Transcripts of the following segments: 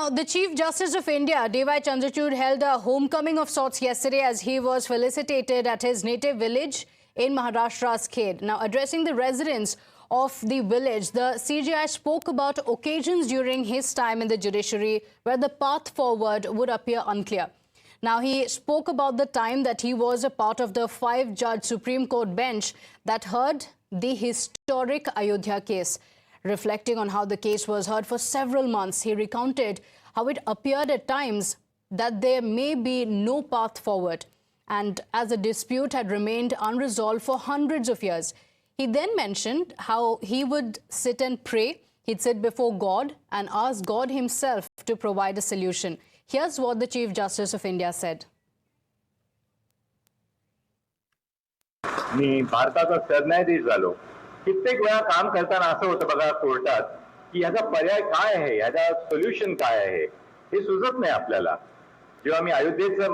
Now, the Chief Justice of India, D.Y. Chandrachud, held a homecoming of sorts yesterday as he was felicitated at his native village in Maharashtra's Khed. Now, addressing the residents of the village, the CJI spoke about occasions during his time in the judiciary where the path forward would appear unclear. Now, he spoke about the time that he was a part of the 5-judge Supreme Court bench that heard the historic Ayodhya case. Reflecting on how the case was heard for several months, he recounted how it appeared at times that there may be no path forward, and as the dispute had remained unresolved for hundreds of years. He then mentioned how he would sit and pray. He'd sit before God and ask God himself to provide a solution. Here's what the Chief Justice of India said. मी भारताचा सरन्यायाधीश झालो. कित्येक वेळा काम करताना असं होतं बघा कोर्टात की ह्याचा पर्याय काय आहे, ह्याचा सोल्युशन काय आहे हे सुचत नाही आपल्याला. जेव्हा मी अयोध्येचं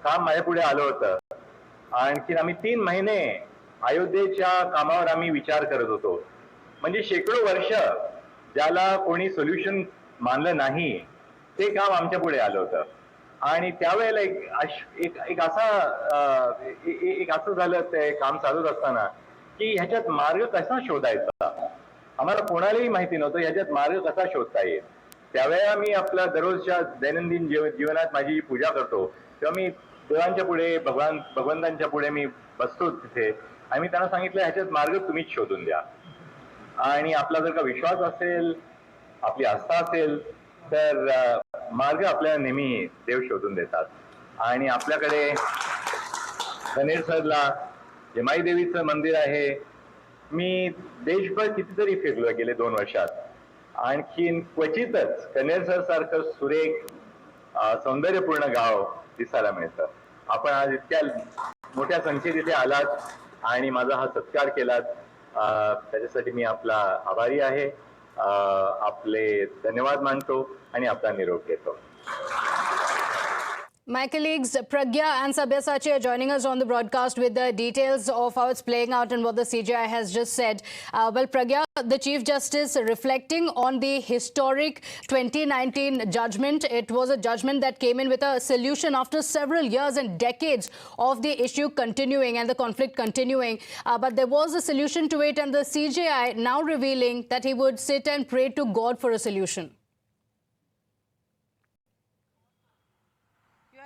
काम माझ्यापुढे आलं होतं, आणखीन आम्ही 3 महिने अयोध्येच्या कामावर आम्ही विचार करत होतो. म्हणजे शेकडो वर्ष ज्याला कोणी सोल्युशन मानलं नाही ते काम आमच्या पुढे आलं होतं. आणि त्यावेळेला एक असं झालं ते काम चालूच असताना की ह्याच्यात मार्ग कसा शोधायचा आम्हाला कोणालाही माहिती नव्हतं. ह्याच्यात मार्ग कसा शोधता येईल. त्यावेळेला मी आपल्या दररोजच्या दैनंदिन जीवनात माझी पूजा करतो तेव्हा मी देवांच्या पुढे भगवंतांच्या पुढे मी बसतो तिथे आणि मी त्यांना सांगितलं ह्याच्यात मार्ग तुम्हीच शोधून द्या. आणि आपला जर का विश्वास असेल, आपली आस्था असेल तर मार्ग आपल्याला नेहमी देव शोधून देतात. आणि आपल्याकडे गणेशला जमाई देवीचं मंदिर आहे. मी देशभर कितीतरी फिरलो गेले 2 वर्षात. आणखीन क्वचितच कन्हेर सारखं सुरेख सौंदर्यपूर्ण गाव दिसायला मिळतं. आपण आज इतक्या मोठ्या संख्येत इथे आलात आणि माझा हा सत्कार केलात त्याच्यासाठी मी आपला आभारी आहे. आपले धन्यवाद मानतो आणि आपला निरोप घेतो. My colleagues Pragya and Sabyasachi are joining us on the broadcast with the details of how it's playing out and what the CJI has just said. Well, Pragya, the Chief Justice reflecting on the historic 2019 judgment. It was a judgment that came in with a solution after several years and decades of the issue continuing and the conflict continuing. But there was a solution to it, and the CJI now revealing that he would sit and pray to God for a solution.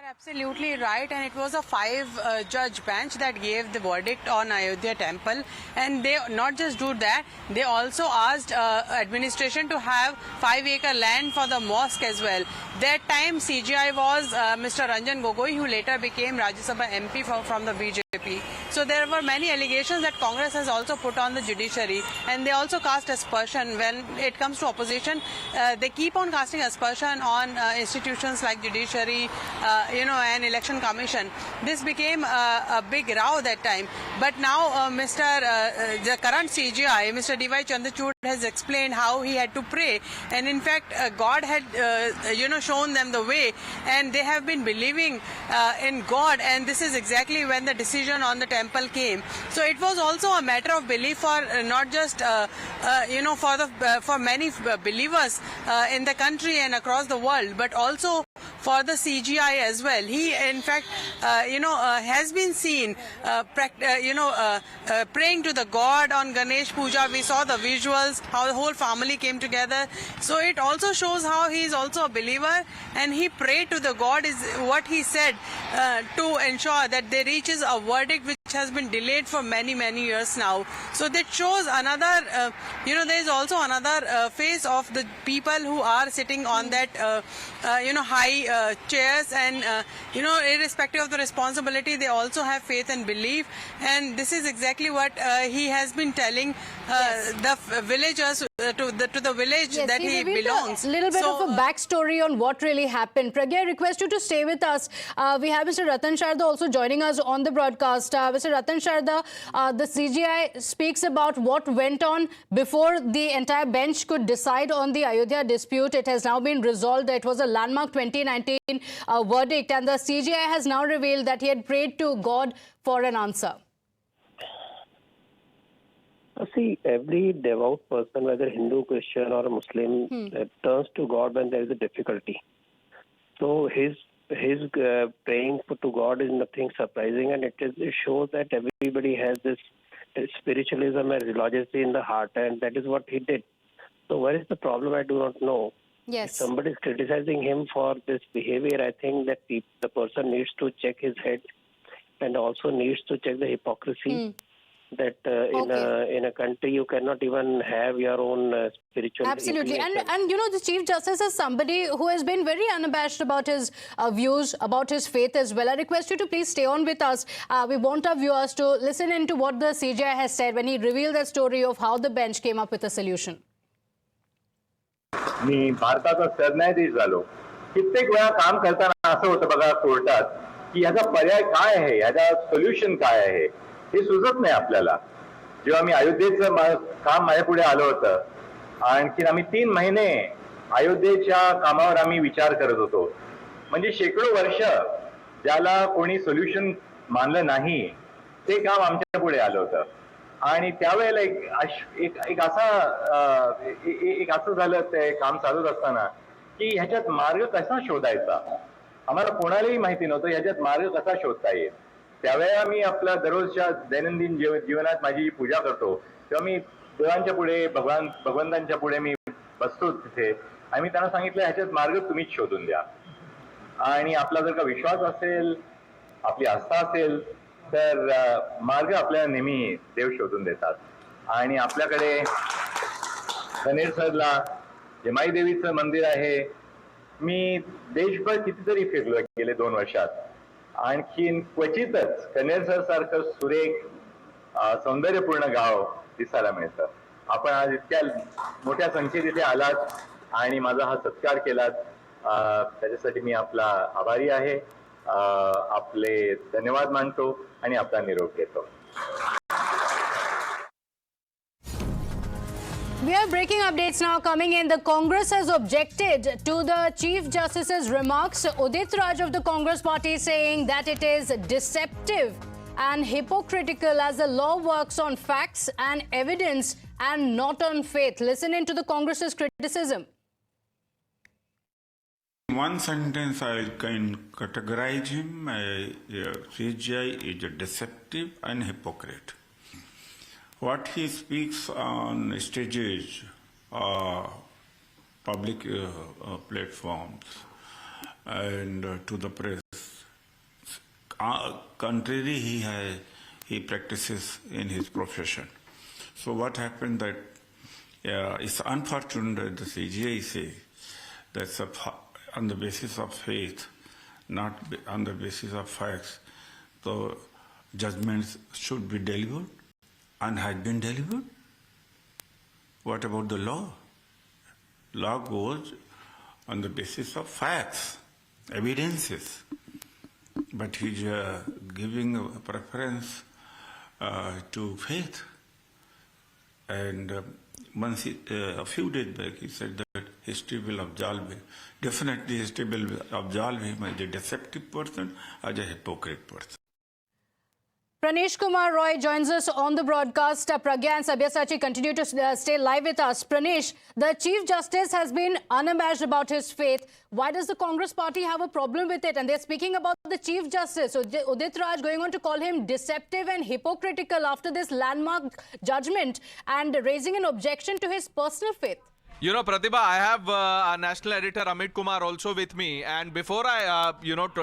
Absolutely right, and it was a 5-judge bench that gave the verdict on Ayodhya temple, and they not just do that, they also asked administration to have 5-acre land for the mosque as well. That time CJI was Mr. Ranjan Gogoi, who later became Rajya Sabha MP from the BJP. So there were many allegations that Congress has also put on the judiciary, and they also cast aspersion. When it comes to opposition, they keep on casting aspersion on institutions like judiciary, an election commission. This became a big row that time. But now the current CJI, Mr. D.Y. Chandrachud, has explained how he had to pray, and in fact God had shown them the way, and they have been believing in God, and this is exactly when the decision on the temple came. So it was also a matter of belief for not just for many believers in the country and across the world, but also for the CJI as well. He in fact has been seen praying to the God on Ganesh Puja. We saw the visuals, how the whole family came together. So it also shows how he is also a believer, and he prayed to the God, is what he said, to ensure that there reaches a verdict which has been delayed for many years now. So that shows another there is also another face of the people who are sitting on that high chairs, and irrespective of the responsibility, they also have faith and belief. And this is exactly what he has been telling the villagers to the village that he belongs. A little bit of a backstory on what really happened. Pragya, I request you to stay with us. We have Mr. Ratan Sharda also joining us on the broadcast. Mr. Ratan Sharda, the CJI speaks about what went on before the entire bench could decide on the Ayodhya dispute. It has now been resolved. It was a landmark 2019 verdict, and the CJI has now revealed that he had prayed to God for an answer. See, every devout person, whether Hindu, Christian, or Muslim, turns to God when there is a difficulty. So his praying to God is nothing surprising, and it shows that everybody has this spiritualism and religiosity in the heart, and that is what he did. So where is the problem? I do not know. Yes. If somebody is criticizing him for this behavior, I think that the person needs to check his head and also needs to check the hypocrisy. That in a country you cannot even have your own spiritual. Absolutely, and you know, the Chief Justice is somebody who has been very unabashed about his views, about his faith as well. I request you to please stay on with us. We want our viewers to listen into what the CJI has said when he revealed the story of how the bench came up with a solution. मी भारताचा सरन्यायाधीश झालो. कित्येक वेळा काम करताना असं होतं बघा कोर्टात की याचा पर्याय काय आहे, याचा सोल्युशन काय आहे हे सुचत नाही आपल्याला. जेव्हा मी अयोध्येचं काम माझ्या पुढे आलं होतं, आणखी आम्ही 3 महिने अयोध्येच्या कामावर आम्ही विचार करत होतो. म्हणजे शेकडो वर्ष ज्याला कोणी सोल्युशन मानलं नाही ते काम आमच्या पुढे आलं होतं. आणि त्यावेळेला एक असं झालं ते काम चालूच असताना की ह्याच्यात मार्ग कसा शोधायचा, आम्हाला कोणालाही माहिती नव्हतं ह्याच्यात मार्ग कसा शोधता येईल. त्यावेळेला मी आपल्या दररोजच्या दैनंदिन जीवनात माझी पूजा करतो तेव्हा मी देवांच्या पुढे भगवंतांच्या पुढे मी बसतो तिथे आणि मी त्यांना सांगितलं ह्याच्यात मार्ग तुम्हीच शोधून द्या. आणि आपला जर का विश्वास असेल, आपली आस्था असेल तर मार्ग आपल्याला नेहमी देव शोधून देतात. आणि आपल्याकडे कनेरसरला जे माई देवीचं मंदिर आहे, मी देशभर कितीतरी फिरलो गेले 2 वर्षात. आणखीन क्वचितच कनेरसर सारखं सुरेख सौंदर्यपूर्ण गाव दिसायला मिळतं. आपण आज इतक्या मोठ्या संख्येत इथे आलात आणि माझा हा सत्कार केलात, त्याच्यासाठी मी आपला आभारी आहे. आपले धन्यवाद मानतो आणि आपला निरोप घेतो. We have breaking updates now coming in. The Congress has objected to the Chief Justice's remarks. Udit Raj of the Congress party saying that it is deceptive and hypocritical as the law works on facts and evidence and not on faith. Listen into the Congress's criticism. One sentence I can categorize him, CJI is a deceptive and hypocrite. What he speaks on stages, public platforms, and to the press, contrary he practices in his profession. So what happened that it's unfortunate that the CJI say that's on the basis of faith, not on the basis of facts, the judgments should be delivered and has been delivered. What about the law? Law goes on the basis of facts, evidences. But he's giving a preference to faith. And once a few days back, he said that history will absolve him. Definitely history will absolve him as a deceptive person, as a hypocrite person. Pranesh Kumar Roy joins us on the broadcast. Pragya and Sabyasachi continue to stay live with us. Pranesh, the Chief Justice has been unabashed about his faith. Why does the Congress party have a problem with it? And they're speaking about the Chief Justice, Udit Raj, going on to call him deceptive and hypocritical after this landmark judgment and raising an objection to his personal faith. You know, Pratibha, I have our national editor Amit Kumar also with me. And before I,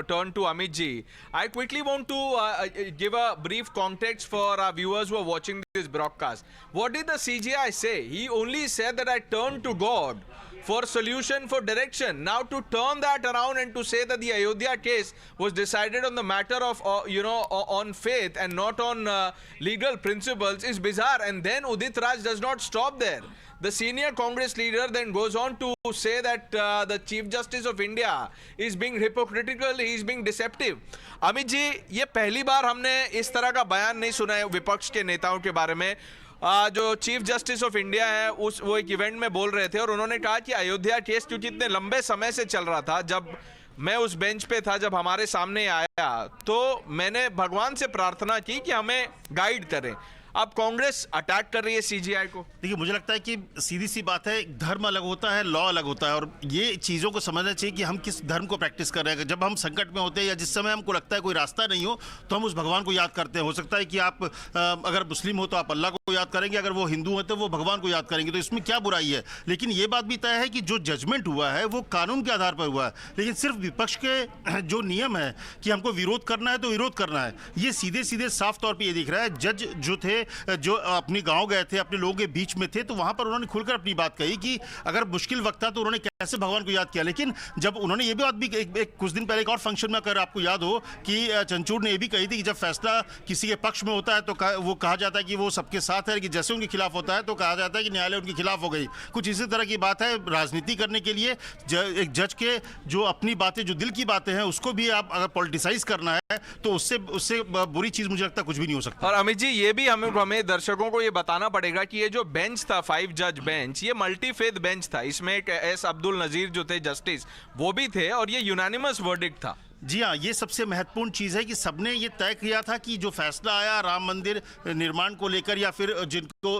turn to Amit ji, I quickly want to give a brief context for our viewers who are watching this broadcast. What did the CJI say? He only said that I turned to God for solution, for direction. Now to turn that around and to say that the Ayodhya case was decided on the matter of, on faith and not on legal principles is bizarre. And then Udit Raj does not stop there. The senior Congress leader then goes on to say that the Chief Justice of India is being hypocritical, he is being deceptive. Amit ji, ये पहली बार हमने इस तरह का बयान नहीं सुना है विपक्ष के नेताओं के बारे में. जो चीफ जस्टिस ऑफ इंडिया है वो एक इवेंट में बोल रहे थे और उन्होंने कहा कि अयोध्या केस क्योंकि इतने लंबे समय से चल रहा था, जब मैं उस बेंच पे था, जब हमारे सामने आया तो मैंने भगवान से प्रार्थना की कि हमें गाइड करें. अब कांग्रेस अटैक कर रही है सीजीआई को। देखिए, मुझे लगता है कि सीधी सी बात है, धर्म अलग होता है, लॉ अलग होता है, और ये चीज़ों को समझना चाहिए कि हम किस धर्म को प्रैक्टिस कर रहे हैं। जब हम संकट में होते हैं या जिस समय हमको लगता है कोई रास्ता नहीं हो, तो हम उस भगवान को याद करते हैं। हो सकता है कि आप अगर मुस्लिम हो तो आप अल्लाह को याद करेंगे, अगर वो हिंदू है तो वो भगवान को याद करेंगे, तो इसमें क्या बुराई है। लेकिन ये बात भी तय है कि जो जजमेंट हुआ है वो कानून के आधार पर हुआ है। लेकिन सिर्फ विपक्ष के जो नियम है कि हमको विरोध करना है तो विरोध करना है, ये सीधे सीधे साफ तौर पे ये दिख रहा है। जज जो थे, जो अपने गांव गए थे, अपने लोगों के बीच में थे, तो वहां पर उन्होंने खुलकर अपनी बात कही कि अगर मुश्किल वक्त था तो उन्होंने कैसे भगवान को याद किया। लेकिन जब उन्होंने ये बात भी कुछ दिन पहले एक और फंक्शन में, अगर आपको याद हो, कि चंद्रचूड़ ने ये भी कही थी कि जब फैसला किसी के पक्ष में होता है तो वो कहा जाता है कि वो सबके साथ है, कि जैसे उनके खिलाफ होता है तो कहा जाता है कि न्यायालय उनके खिलाफ हो गई। कुछ इसी तरह की बात है। राजनीति करने के लिए एक जज के जो अपनी बातें, जो दिल की बातें हैं, उसको भी आप अगर पॉलिटिसाइज करना है तो उससे बुरी चीज मुझे लगता है कुछ भी नहीं हो सकता। और अमित जी, ये भी हमें दर्शकों को ये बताना पड़ेगा कि ये जो बेंच था, 5 जज बेंच, ये मल्टी फेथ बेंच था। इसमें एक एस अब्दुल नजीर जो थे जस्टिस, वो भी थे, और ये यूनानिमस वर्डिक्ट था। जी हाँ, ये सबसे महत्वपूर्ण चीज़ है कि सबने ये तय किया था कि जो फैसला आया राम मंदिर निर्माण को लेकर, या फिर जिनको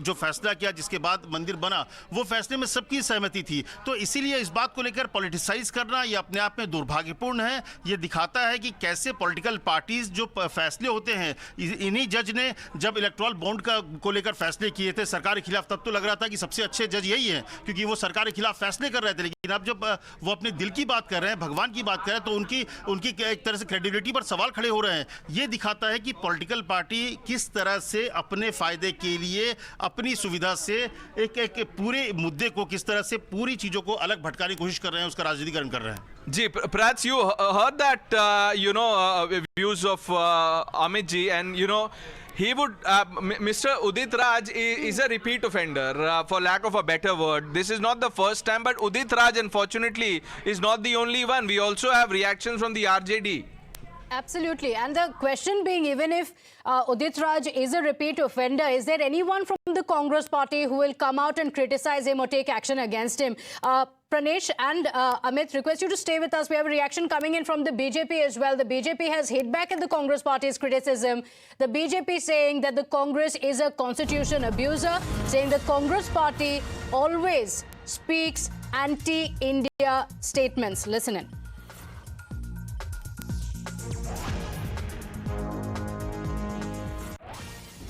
जो फैसला किया जिसके बाद मंदिर बना, वो फैसले में सबकी सहमति थी। तो इसीलिए इस बात को लेकर पॉलिटिसाइज करना ये अपने आप में दुर्भाग्यपूर्ण है। ये दिखाता है कि कैसे पॉलिटिकल पार्टीज जो फैसले होते हैं, इन्हीं जज ने जब इलेक्टोरल बॉन्ड को लेकर फैसले किए थे सरकार के खिलाफ, तब तो लग रहा था कि सबसे अच्छे जज यही हैं, क्योंकि वो सरकार के खिलाफ फैसले कर रहे थे। लेकिन अब जब वो अपने दिल की बात कर रहे हैं, भगवान की बात कर रहे हैं, तो उनकी एक तरह से क्रेडिबिलिटी पर सवाल खड़े हो रहे हैं। ये दिखाता है कि पॉलिटिकल पार्टी किस तरह से अपने फायदे के लिए, अपनी सुविधा से एक पूरे मुद्दे को, किस तरह से पूरी चीजों को अलग भटकाने की कोशिश कर रहे हैं, उसका राजनीतिकरण कर रहे हैं। जी, perhaps you heard that views of Amit ji, and he would Mr. Udit Raj is a repeat offender, for lack of a better word. This is not the first time, but Udit Raj unfortunately is not the only one. We also have reactions from the RJD. Absolutely. And the question being, even if Udit Raj is a repeat offender, is there anyone from the Congress party who will come out and criticize him or take action against him? Pranesh and Amit, request you to stay with us. We have a reaction coming in from the BJP as well. The BJP has hit back at the Congress party's criticism. The BJP saying that the Congress is a constitution abuser, saying the Congress party always speaks anti-India statements. Listen in.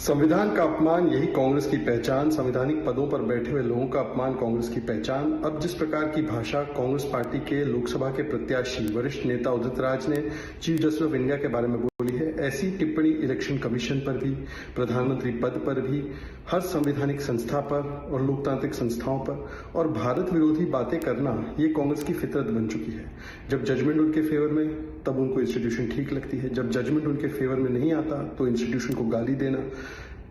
संविधान का अपमान यही कांग्रेस की पहचान, संवैधानिक पदों पर बैठे हुए लोगों का अपमान कांग्रेस की पहचान। अब जिस प्रकार की भाषा कांग्रेस पार्टी के लोकसभा के प्रत्याशी वरिष्ठ नेता उदित राज ने चीफ जस्टिस ऑफ इंडिया के बारे में बोली है, ऐसी टिप्पणी इलेक्शन कमीशन पर भी, प्रधानमंत्री पद पर भी, हर संवैधानिक संस्था पर और लोकतांत्रिक संस्थाओं पर, और भारत विरोधी बातें करना ये कांग्रेस की फितरत बन चुकी है। जब जजमेंट उनके फेवर में, तब उनको इंस्टीट्यूशन ठीक लगती है, जब जजमेंट उनके फेवर में नहीं आता तो इंस्टीट्यूशन को गाली देना।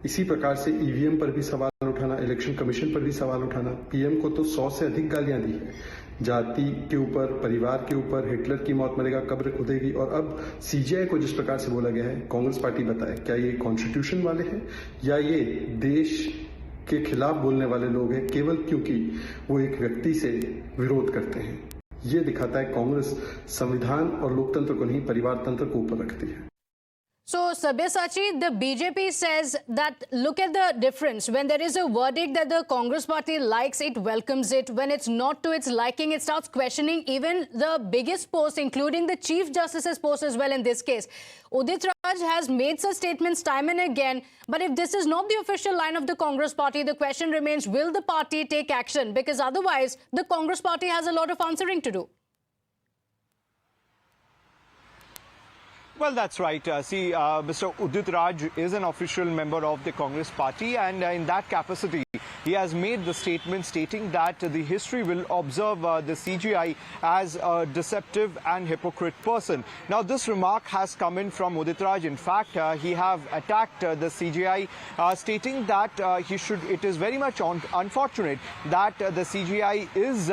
इसी प्रकार से ईवीएम पर भी सवाल उठाना, इलेक्शन कमीशन पर भी सवाल उठाना। पीएम को तो 100 से अधिक गालियां दी है, जाति के ऊपर, परिवार के ऊपर, हिटलर की मौत मरेगा, कब्र खुदेगी। और अब सीजीआई को जिस प्रकार से बोला गया है, कांग्रेस पार्टी बताए क्या ये कॉन्स्टिट्यूशन वाले हैं या ये देश के खिलाफ बोलने वाले लोग हैं, केवल क्योंकि वो एक व्यक्ति से विरोध करते हैं। ये दिखाता है कांग्रेस संविधान और लोकतंत्र को नहीं, परिवार तंत्र को ऊपर रखती है। So, Sabyasachi, the BJP says that look at the difference. When there is a verdict that the Congress party likes, it welcomes it. When it's not to its liking, it starts questioning even the biggest post, including the Chief Justice's post as well in this case. Udit Raj has made such statements time and again. But if this is not the official line of the Congress party, the question remains, will the party take action? Because otherwise, the Congress party has a lot of answering to do. Well, that's right. Mr. Udit Raj is an official member of the Congress party, and in that capacity, he has made the statement stating that the history will observe the CJI as a deceptive and hypocrite person. Now, this remark has come in from Udit Raj. In fact, he have attacked the CJI, stating that it is very much unfortunate that the CJI is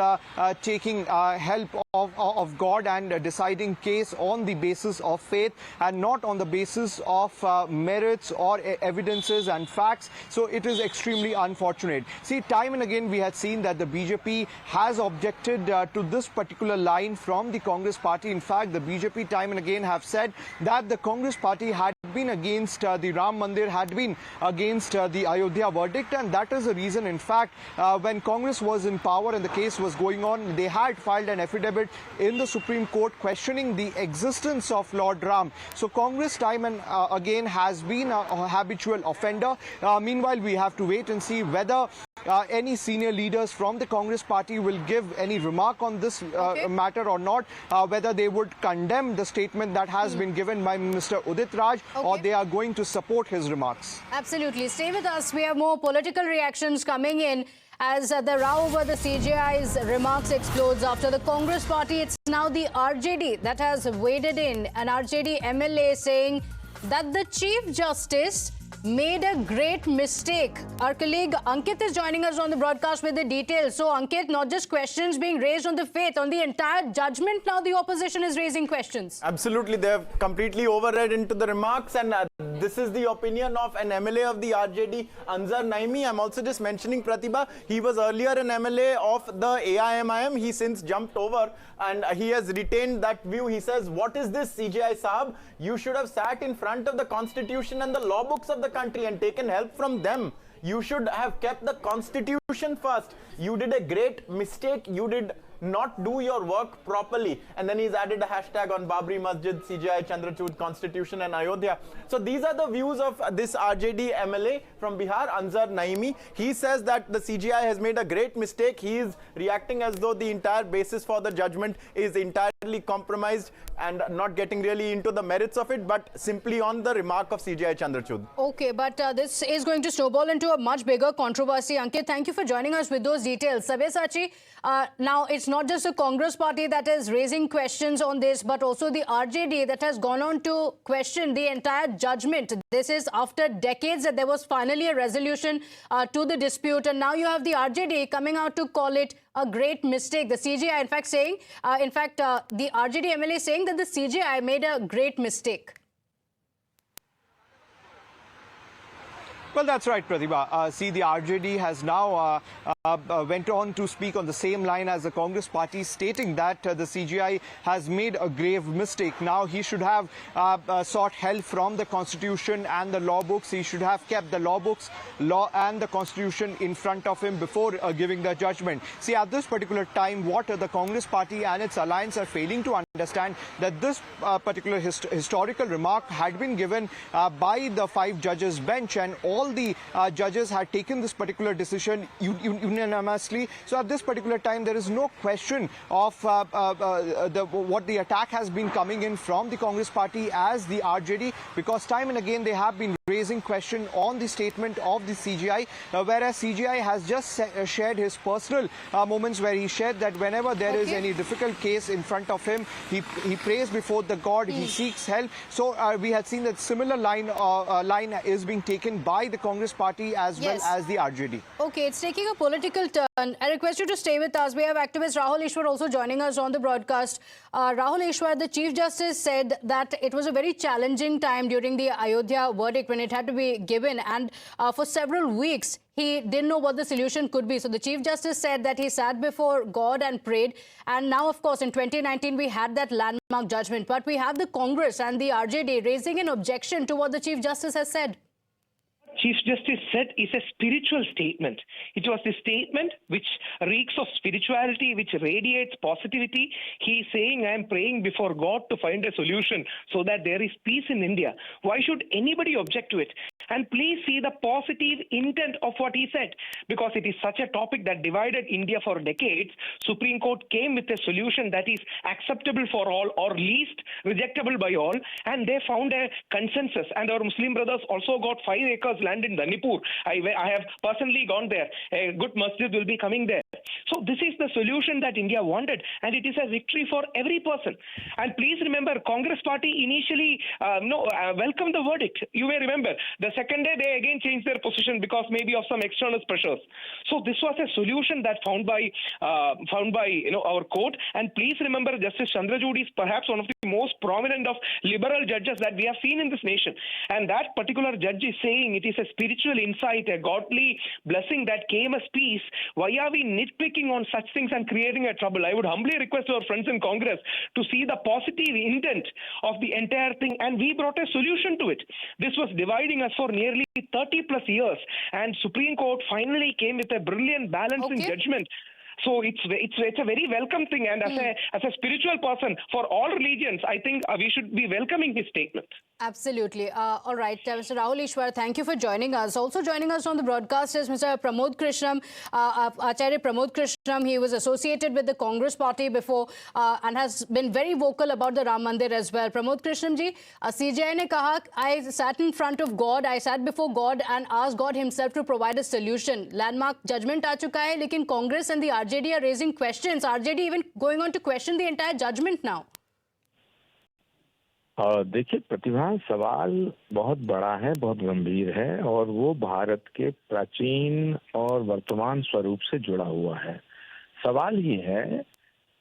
taking help of God and deciding case on the basis of faith faith and not on the basis of merits or evidences and facts. So it is extremely unfortunate. See, time and again we had seen that the BJP has objected to this particular line from the Congress party. In fact, the BJP time and again have said that the Congress party had been against the Ram Mandir, had been against the Ayodhya verdict, and that is the reason, in fact, when Congress was in power and the case was going on, they had filed an affidavit in the Supreme Court questioning the existence of Lord Ram. So Congress time and again has been a habitual offender. Meanwhile, we have to wait and see whether any senior leaders from the Congress party will give any remark on this matter or not, whether they would condemn the statement that has been given by Mr. Udit Raj, or they are going to support his remarks. Absolutely. Stay with us. We have more political reactions coming in as the row over the CJI's remarks explodes after the Congress party. It's now the RJD that has waded in, an RJD MLA saying that the Chief Justice made a great mistake. Our colleague Ankit is joining us on the broadcast with the details. So Ankit, not just questions being raised on the faith, on the entire judgment, now the opposition is raising questions. Absolutely, they have completely overread into the remarks, and this is the opinion of an MLA of the RJD, Ansar Naimi. I'm also just mentioning Pratibha. He was earlier an MLA of the AIMIM. He since jumped over and he has retained that view. He says, what is this, CJI Saab? You should have sat in front of the constitution and the law books of the country and taken help from them. You should have kept the constitution first. You did a great mistake. You did not do your work properly. And then he's added a hashtag on Babri Masjid, CJI, Chandrachud, Constitution and Ayodhya. So these are the views of this RJD MLA from Bihar, Ansar Naimi. He says that the CJI has made a great mistake. He is reacting as though the entire basis for the judgment is entirely compromised and not getting really into the merits of it, but simply on the remark of CJI Chandrachud. Okay, but this is going to snowball into a much bigger controversy. Ankit, thank you for joining us with those details. Sabyasachi, now it's not just the Congress party that is raising questions on this, but also the RJD that has gone on to question the entire judgment. This is after decades that there was finally a resolution to the dispute, and now you have the RJD coming out to call it a great mistake. The CJI, in fact, saying, the RJD MLA saying that the CJI made a great mistake. Well, that's right, Pratibha. See, the RJD has now went on to speak on the same line as the Congress party, stating that the CJI has made a grave mistake. Now, he should have sought help from the Constitution and the law books. He should have kept the law books, law and the Constitution in front of him before giving the judgment. See, at this particular time, what the Congress party and its alliance are failing to understand that this particular historical remark had been given by the 5 judges bench, and all the judges had taken this particular decision unanimously. So at this particular time, there is no question of what the attack has been coming in from the Congress party as the RJD, because time and again they have been raising question on the statement of the CJI, whereas CJI has just shared his personal moments where he shared that whenever there is any difficult case in front of him, he prays before the God, he seeks help. So we had seen that similar line is being taken by the Congress party as well as the RJD. Okay, it's taking a political turn. I request you to stay with us. We have activist Rahul Ishwar also joining us on the broadcast. Rahul Ishwar, the Chief Justice said that it was a very challenging time during the Ayodhya verdict when it had to be given, and for several weeks he didn't know what the solution could be. So the Chief Justice said that he sat before God and prayed, and now of course in 2019 we had that landmark judgment, but we have the Congress and the RJD raising an objection to what the Chief Justice has said. Chief Justice said is a spiritual statement. It was a statement which reeks of spirituality, which radiates positivity. He is saying, I am praying before God to find a solution so that there is peace in India. Why should anybody object to it? And please see the positive intent of what he said, because it is such a topic that divided India for decades. Supreme Court came with a solution that is acceptable for all, or least rejectable by all, and they found a consensus. And our Muslim brothers also got 5 acres land in Danipur. I have personally gone there. A good masjid will be coming there. So this is the solution that India wanted, and it is a victory for every person. And please remember, Congress party initially welcomed the verdict. You may remember the second day they again changed their position because maybe of some external pressures. So this was a solution that found by our court. And please remember, Justice Chandrachud is perhaps one of the most prominent of liberal judges that we have seen in this nation. And that particular judge is saying it is a spiritual insight, a godly blessing that came as peace. Why are we nitpicking on such things and creating a trouble? I would humbly request our friends in Congress to see the positive intent of the entire thing, and we brought a solution to it. This was dividing us for nearly 30 plus years, and Supreme Court finally came with a brilliant balancing judgment. So it's a very welcome thing, and as a spiritual person for all religions, I think we should be welcoming his statement. Absolutely. All right, Mr. Rahul Ishwar, thank you for joining us. Also joining us on the broadcast is Mr. Pramod Krishnam, Acharya Pramod Krishnam. He was associated with the Congress party before and has been very vocal about the Ram Mandir as well. Pramod Krishnam ji, CJI ने कहा, I sat in front of God, I sat before God and asked God himself to provide a solution. Landmark judgment आ चुका है, लेकिन Congress and the RJD are raising questions. RJD even going on to question the entire judgment now. देखिए प्रतिभा, सवाल बहुत बड़ा है, बहुत गंभीर है और वो भारत के प्राचीन और वर्तमान स्वरूप से जुड़ा हुआ है। सवाल ये है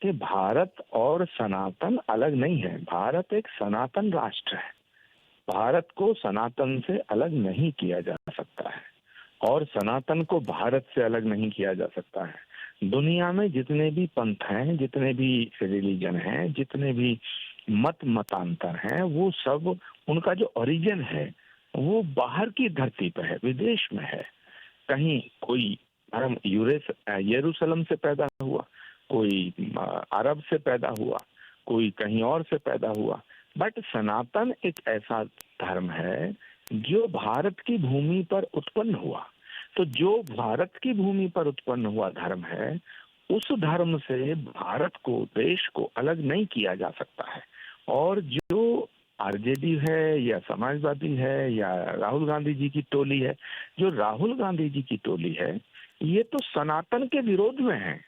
कि भारत और सनातन अलग नहीं है। भारत एक सनातन राष्ट्र है। भारत को सनातन से अलग नहीं किया जा सकता है और सनातन को भारत से अलग नहीं किया जा सकता है। दुनिया में जितने भी पंथ हैं, जितने भी रिलीजन हैं, जितने भी मतांतर हैं, वो सब उनका जो ओरिजिन है वो बाहर की धरती पर है, विदेश में है। कहीं कोई धर्म यरूशलेम से पैदा हुआ, कोई अरब से पैदा हुआ, कोई कहीं और से पैदा हुआ, बट सनातन एक ऐसा धर्म है जो भारत की भूमि पर उत्पन्न हुआ। तो जो भारत की भूमि पर उत्पन्न हुआ धर्म है, उस धर्म से भारत को, देश को अलग नहीं किया जा सकता है। और जो आरजेडी है या समाजवादी है या राहुल गांधी जी की टोली है, जो राहुल गांधी जी की टोली है, ये तो सनातन के विरोध में है।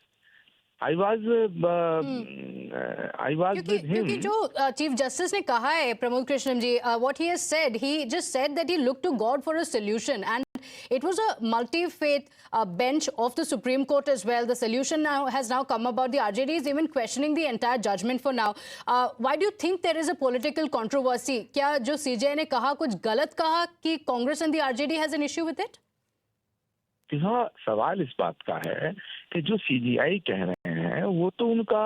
I was with him. क्योंकि जो चीफ जस्टिस ने कहा है, प्रमोद कृष्णम जी, what he has said, he just said that he looked to God for a solution, and it was a multi-faith bench of the Supreme Court as well. The solution has now come about. The RJD is even questioning the entire judgment for now. Why do you think there is a political controversy? क्या जो CJI ने कहा कुछ गलत कहा कि Congress and the RJD has an issue with it? हाँ, सवाल इस बात का है कि जो CJI कह रहे हैं वो तो उनका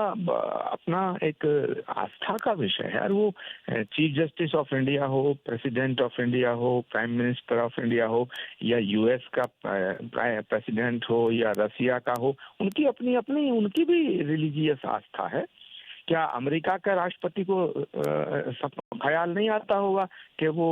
अपना एक आस्था का विषय है। और वो चीफ जस्टिस ऑफ इंडिया हो, प्रेसिडेंट ऑफ इंडिया हो, प्राइम मिनिस्टर ऑफ इंडिया हो, या यूएस का प्रेसिडेंट हो या रसिया का हो, उनकी अपनी अपनी उनकी भी रिलीजियस आस्था है। क्या अमेरिका का राष्ट्रपति को ख्याल नहीं आता होगा कि वो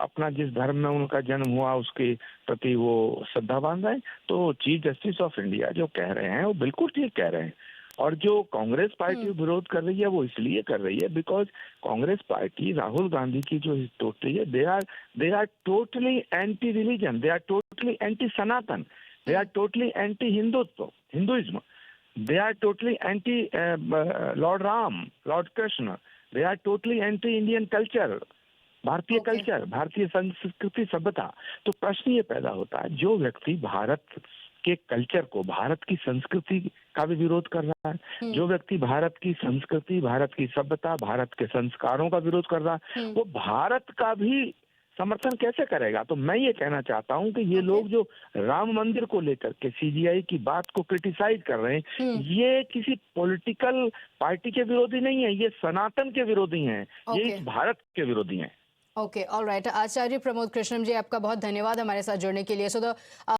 अपना जिस धर्म में उनका जन्म हुआ उसके प्रति वो श्रद्धा बांध रहे? तो चीफ जस्टिस ऑफ इंडिया जो कह रहे हैं वो बिल्कुल ठीक कह रहे हैं। और जो कांग्रेस पार्टी विरोध कर रही है वो इसलिए कर रही है बिकॉज कांग्रेस पार्टी राहुल गांधी की जो टोटली है, they are totally anti religion, they are totally anti Sanatan, they are totally anti Hinduism, they are totally anti Lord Ram, Lord Krishna, they are totally anti Indian culture, भारतीय culture, भारतीय संस्कृति सभ्यता। तो प्रश्न ये पैदा होता है, जो व्यक्ति भारत के कल्चर को, भारत की संस्कृति का भी विरोध कर रहा है, जो व्यक्ति भारत की संस्कृति, भारत की सभ्यता, भारत के संस्कारों का विरोध कर रहा है, वो भारत का भी समर्थन कैसे करेगा? तो मैं ये कहना चाहता हूं कि ये लोग जो राम मंदिर को लेकर के CJI की बात को क्रिटिसाइज कर रहे हैं, ये किसी पॉलिटिकल पार्टी के विरोधी नहीं है, ये सनातन के विरोधी हैं, ये इस भारत के विरोधी हैं। Okay, all right. आचार्य प्रमोद कृष्णम जी, आपका बहुत धन्यवाद हमारे साथ जुड़ने के लिए। सो